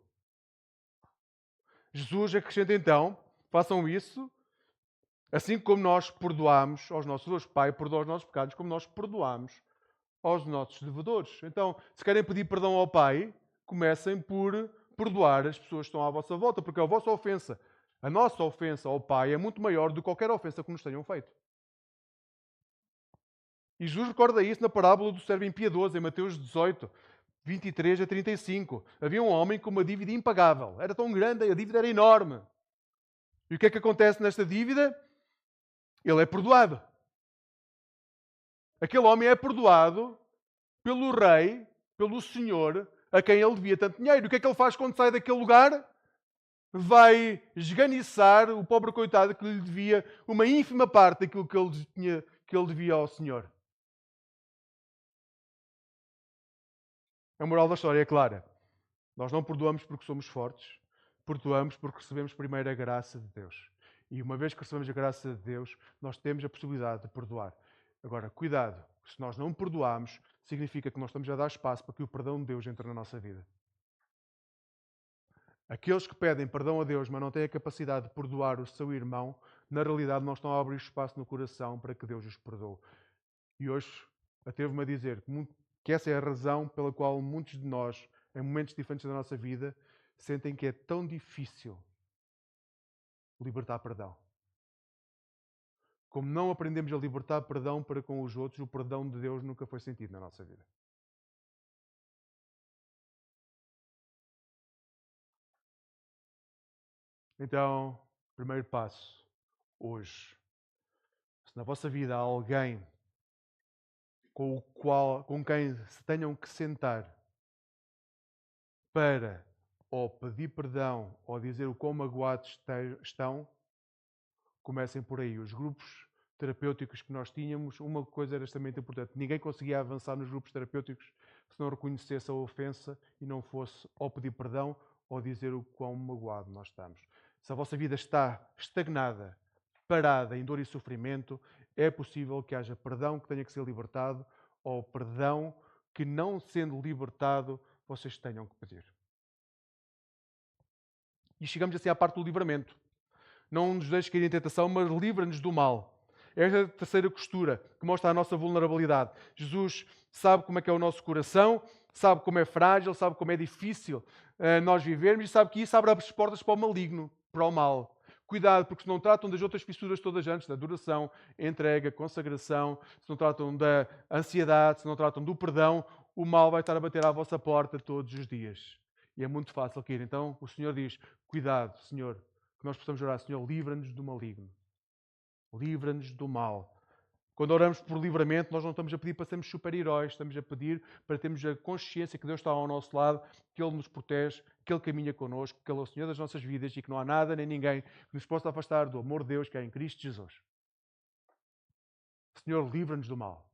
Jesus acrescenta então, façam isso, assim como nós perdoamos aos nossos devedores. Pai, perdoa os nossos pecados, como nós perdoamos aos nossos devedores. Então, se querem pedir perdão ao Pai, comecem por perdoar as pessoas que estão à vossa volta, porque a vossa ofensa, a nossa ofensa ao Pai é muito maior do que qualquer ofensa que nos tenham feito. E Jesus recorda isso na parábola do servo impiedoso, em Mateus 18, 23 a 35. Havia um homem com uma dívida impagável. Era tão grande, a dívida era enorme. E o que é que acontece nesta dívida? Ele é perdoado. Aquele homem é perdoado pelo rei, pelo senhor, a quem ele devia tanto dinheiro. O que é que ele faz quando sai daquele lugar? Vai esganiçar o pobre coitado que lhe devia uma ínfima parte daquilo que ele devia ao senhor. A moral da história é clara. Nós não perdoamos porque somos fortes, perdoamos porque recebemos primeiro a graça de Deus. E uma vez que recebemos a graça de Deus, nós temos a possibilidade de perdoar. Agora, cuidado, se nós não perdoarmos, significa que nós estamos a dar espaço para que o perdão de Deus entre na nossa vida. Aqueles que pedem perdão a Deus, mas não têm a capacidade de perdoar o seu irmão, na realidade não estão a abrir espaço no coração para que Deus os perdoe. E hoje atrevo-me a dizer que essa é a razão pela qual muitos de nós, em momentos diferentes da nossa vida, sentem que é tão difícil libertar perdão. Como não aprendemos a libertar perdão para com os outros, o perdão de Deus nunca foi sentido na nossa vida. Então, primeiro passo, hoje. Se na vossa vida há alguém com quem se tenham que sentar para ou pedir perdão ou dizer o quão magoados estão, comecem por aí. Os grupos terapêuticos que nós tínhamos, uma coisa era extremamente importante. Ninguém conseguia avançar nos grupos terapêuticos se não reconhecesse a ofensa e não fosse ou pedir perdão ou dizer o quão magoado nós estamos. Se a vossa vida está estagnada, parada em dor e sofrimento, é possível que haja perdão que tenha que ser libertado ou perdão que, não sendo libertado, vocês tenham que pedir. E chegamos assim à parte do livramento. Não nos deixes cair em tentação, mas livra-nos do mal. Esta é a terceira costura que mostra a nossa vulnerabilidade. Jesus sabe como é que é o nosso coração, sabe como é frágil, sabe como é difícil nós vivermos e sabe que isso abre as portas para o maligno, para o mal. Cuidado, porque se não tratam das outras fissuras todas antes, da adoração, entrega, consagração, se não tratam da ansiedade, se não tratam do perdão, o mal vai estar a bater à vossa porta todos os dias. E é muito fácil cair. Então o Senhor diz, cuidado, Senhor, que nós possamos orar, Senhor, livra-nos do maligno. Livra-nos do mal. Quando oramos por livramento, nós não estamos a pedir para sermos super-heróis, estamos a pedir para termos a consciência que Deus está ao nosso lado, que Ele nos protege, que Ele caminha connosco, que Ele é o Senhor das nossas vidas e que não há nada nem ninguém que nos possa afastar do amor de Deus que é em Cristo Jesus. Senhor, livra-nos do mal.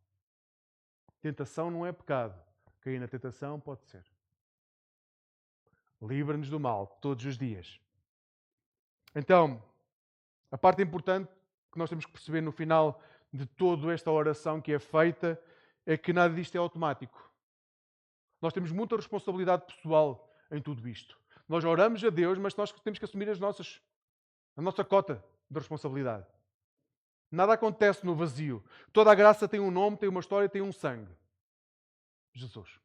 Tentação não é pecado. Cair na tentação pode ser. Livra-nos do mal todos os dias. Então, a parte importante que nós temos que perceber no final de toda esta oração que é feita é que nada disto é automático. Nós temos muita responsabilidade pessoal em tudo isto. Nós oramos a Deus, mas nós temos que assumir a nossa cota de responsabilidade. Nada acontece no vazio. Toda a graça tem um nome, tem uma história, tem um sangue. Jesus.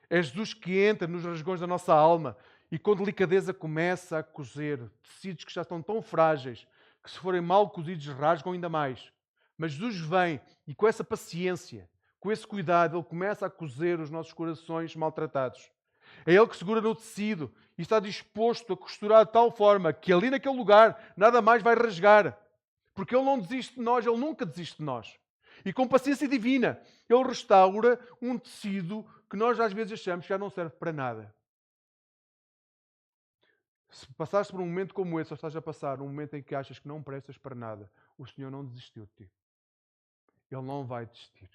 É Jesus que entra nos rasgões da nossa alma e com delicadeza começa a cozer tecidos que já estão tão frágeis que, se forem mal cozidos, rasgam ainda mais. Mas Jesus vem e, com essa paciência, com esse cuidado, Ele começa a cozer os nossos corações maltratados. É Ele que segura no tecido e está disposto a costurar de tal forma que ali naquele lugar nada mais vai rasgar. Porque Ele não desiste de nós, Ele nunca desiste de nós. E com paciência divina, Ele restaura um tecido que nós às vezes achamos que já não serve para nada. Se passaste por um momento como esse, ou estás a passar um momento em que achas que não prestas para nada, o Senhor não desistiu de ti. Ele não vai desistir.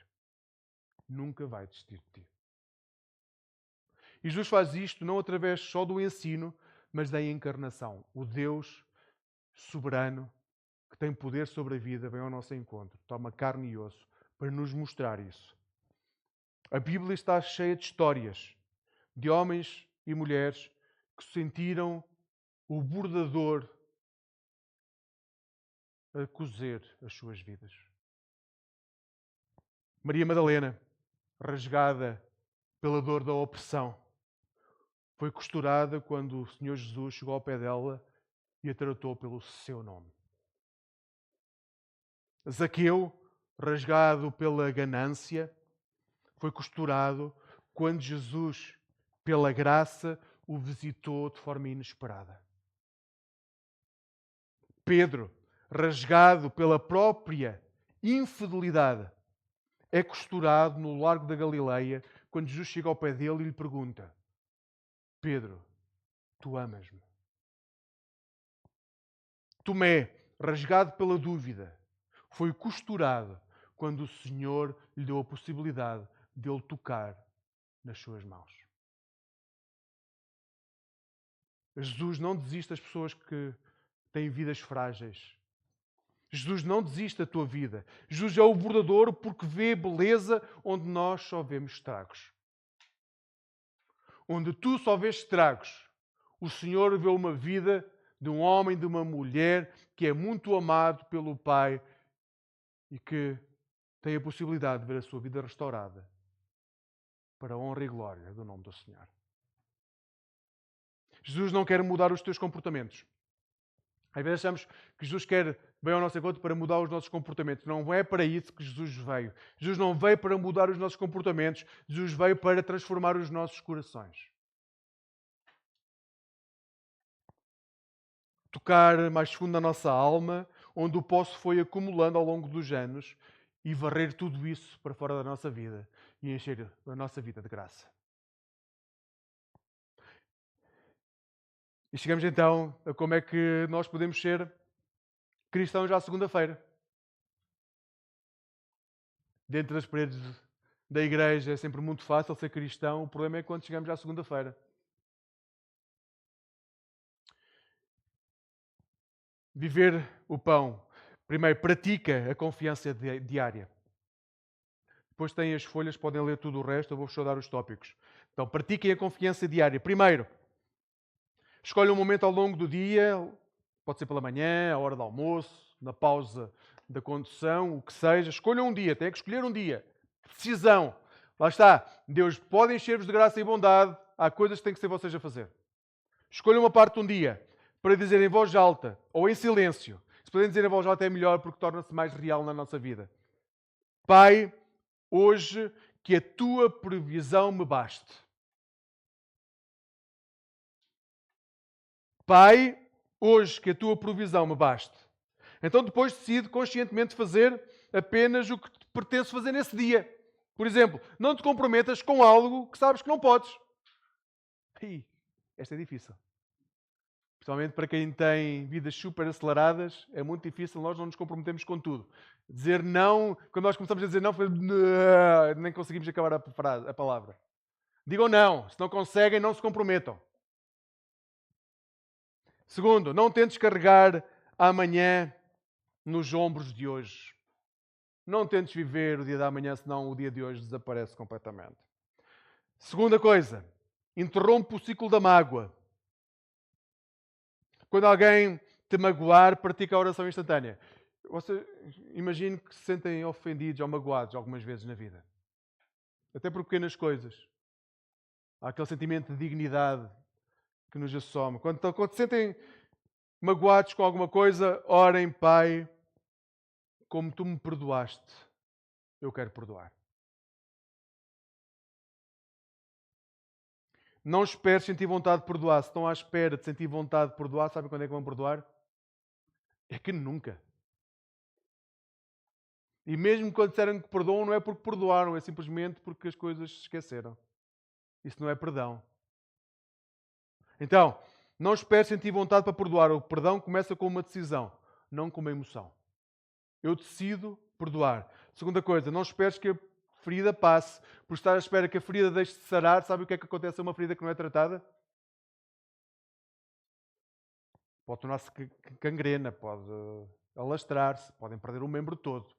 Nunca vai desistir de ti. E Jesus faz isto não através só do ensino, mas da encarnação. O Deus soberano, que tem poder sobre a vida, vem ao nosso encontro, toma carne e osso para nos mostrar isso. A Bíblia está cheia de histórias de homens e mulheres que sentiram o bordador a cozer as suas vidas. Maria Madalena, rasgada pela dor da opressão. Foi costurada quando o Senhor Jesus chegou ao pé dela e a tratou pelo seu nome. Zaqueu, rasgado pela ganância, foi costurado quando Jesus, pela graça, o visitou de forma inesperada. Pedro, rasgado pela própria infidelidade, é costurado no largo da Galileia quando Jesus chega ao pé dele e lhe pergunta: Pedro, tu amas-me? Tomé, rasgado pela dúvida, foi costurado quando o Senhor lhe deu a possibilidade de ele tocar nas suas mãos. Jesus não desiste das pessoas que têm vidas frágeis. Jesus não desiste da tua vida. Jesus é o verdadeiro porque vê beleza onde nós só vemos estragos. Onde tu só vês estragos, o Senhor vê uma vida de um homem, de uma mulher que é muito amado pelo Pai e que tem a possibilidade de ver a sua vida restaurada para a honra e glória do nome do Senhor. Jesus não quer mudar os teus comportamentos. Às vezes achamos que Jesus quer bem ao nosso encontro para mudar os nossos comportamentos. Não é para isso que Jesus veio. Jesus não veio para mudar os nossos comportamentos. Jesus veio para transformar os nossos corações. Tocar mais fundo na nossa alma, onde o poço foi acumulando ao longo dos anos e varrer tudo isso para fora da nossa vida e encher a nossa vida de graça. E chegamos então a como é que nós podemos ser cristãos já à segunda-feira. Dentro das paredes da igreja é sempre muito fácil ser cristão, o problema é quando chegamos à segunda-feira. Viver o pão. Primeiro, pratica a confiança diária. Depois têm as folhas, podem ler tudo o resto, eu vou só dar os tópicos. Então, pratiquem a confiança diária. Primeiro, escolhe um momento ao longo do dia, pode ser pela manhã, à hora do almoço, na pausa da condução, o que seja. Escolham um dia, tem que escolher um dia. Decisão. Lá está. Deus pode encher-vos de graça e bondade. Há coisas que têm que ser vocês a fazer. Escolham uma parte de um dia para dizer em voz alta ou em silêncio. Se puderem dizer em voz alta é melhor porque torna-se mais real na nossa vida. Pai, hoje que a tua provisão me baste. Pai, hoje que a tua provisão me baste. Então depois decide conscientemente fazer apenas o que te pertence fazer nesse dia. Por exemplo, não te comprometas com algo que sabes que não podes. Esta é difícil. Principalmente para quem tem vidas super aceleradas, é muito difícil, nós não nos comprometemos com tudo. Dizer não, quando nós começamos a dizer não, nem conseguimos acabar a palavra. Digam não, se não conseguem, não se comprometam. Segundo, não tentes carregar amanhã nos ombros de hoje. Não tentes viver o dia da amanhã, senão o dia de hoje desaparece completamente. Segunda coisa, interrompe o ciclo da mágoa. Quando alguém te magoar, pratica a oração instantânea. Você imagine que se sentem ofendidos ou magoados algumas vezes na vida. Até por pequenas coisas. Há aquele sentimento de dignidade que nos assome. Quando se sentem magoados com alguma coisa, orem, Pai, como tu me perdoaste, eu quero perdoar. Não esperes sentir vontade de perdoar. Se estão à espera de sentir vontade de perdoar, sabem quando é que vão perdoar? É que nunca. E mesmo quando disserem que perdoam, não é porque perdoaram, é simplesmente porque as coisas se esqueceram. Isso não é perdão. Então, não esperes sentir vontade para perdoar. O perdão começa com uma decisão, não com uma emoção. Eu decido perdoar. Segunda coisa, não esperes que a ferida passe. Por estar à espera que a ferida deixe de sarar, sabe o que é que acontece a uma ferida que não é tratada? Pode tornar-se gangrena, pode alastrar-se, podem perder o membro todo.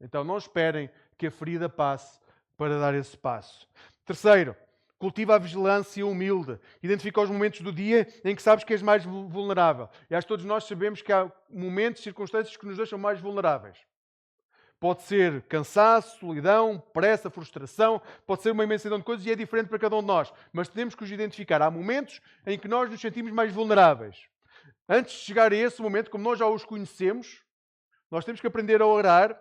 Então não esperem que a ferida passe para dar esse passo. Terceiro, cultiva a vigilância humilde. Identifica os momentos do dia em que sabes que és mais vulnerável. E acho que todos nós sabemos que há momentos, circunstâncias que nos deixam mais vulneráveis. Pode ser cansaço, solidão, pressa, frustração, pode ser uma imensidão de coisas e é diferente para cada um de nós. Mas temos que os identificar. Há momentos em que nós nos sentimos mais vulneráveis. Antes de chegar a esse momento, como nós já os conhecemos, nós temos que aprender a orar: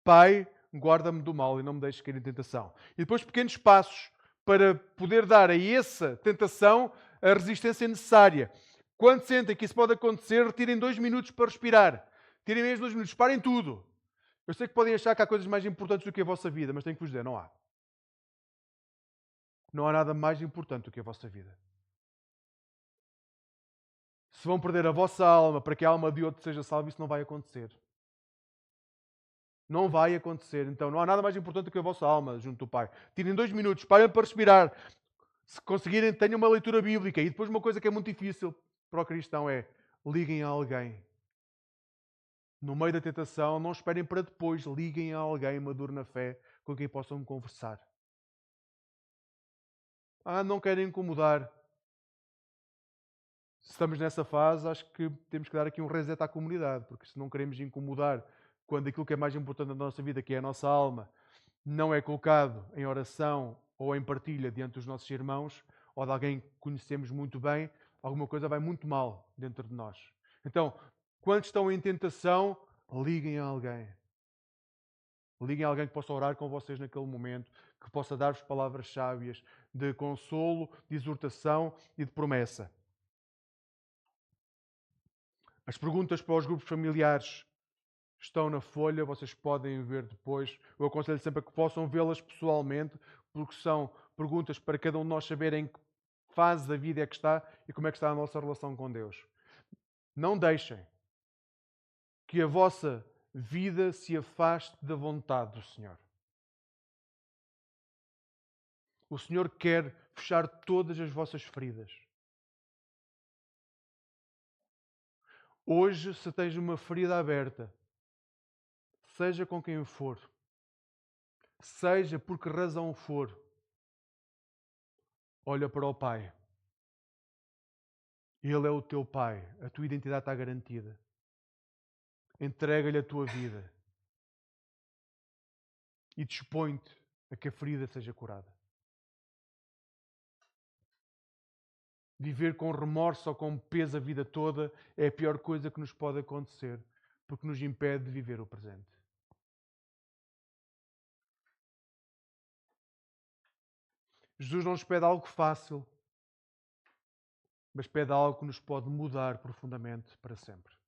Pai, guarda-me do mal e não me deixes cair em tentação. E depois pequenos passos para poder dar a essa tentação a resistência necessária. Quando sentem que isso pode acontecer, retirem 2 minutos para respirar. Tirem mesmo 2 minutos. Parem tudo. Eu sei que podem achar que há coisas mais importantes do que a vossa vida, mas tenho que vos dizer, não há. Não há nada mais importante do que a vossa vida. Se vão perder a vossa alma para que a alma de outro seja salva, isso não vai acontecer. Não vai acontecer. Então não há nada mais importante do que a vossa alma junto do Pai. Tirem 2 minutos, parem para respirar. Se conseguirem, tenham uma leitura bíblica. E depois uma coisa que é muito difícil para o cristão é: liguem a alguém. No meio da tentação, não esperem para depois. Liguem a alguém maduro na fé com quem possam conversar. Não querem incomodar. Se estamos nessa fase, acho que temos que dar aqui um reset à comunidade, porque se não queremos incomodar quando aquilo que é mais importante na nossa vida, que é a nossa alma, não é colocado em oração ou em partilha diante dos nossos irmãos ou de alguém que conhecemos muito bem, alguma coisa vai muito mal dentro de nós. Então, quando estão em tentação, liguem a alguém. Liguem a alguém que possa orar com vocês naquele momento, que possa dar-vos palavras sábias de consolo, de exortação e de promessa. As perguntas para os grupos familiares estão na folha, vocês podem ver depois. Eu aconselho sempre a que possam vê-las pessoalmente, porque são perguntas para cada um de nós saber em que fase da vida é que está e como é que está a nossa relação com Deus. Não deixem que a vossa vida se afaste da vontade do Senhor. O Senhor quer fechar todas as vossas feridas. Hoje, se tens uma ferida aberta, seja com quem for, seja por que razão for, olha para o Pai. Ele é o teu Pai. A tua identidade está garantida. Entrega-lhe a tua vida. E dispõe-te a que a ferida seja curada. Viver com remorso ou com peso a vida toda é a pior coisa que nos pode acontecer, porque nos impede de viver o presente. Jesus não nos pede algo fácil, mas pede algo que nos pode mudar profundamente para sempre.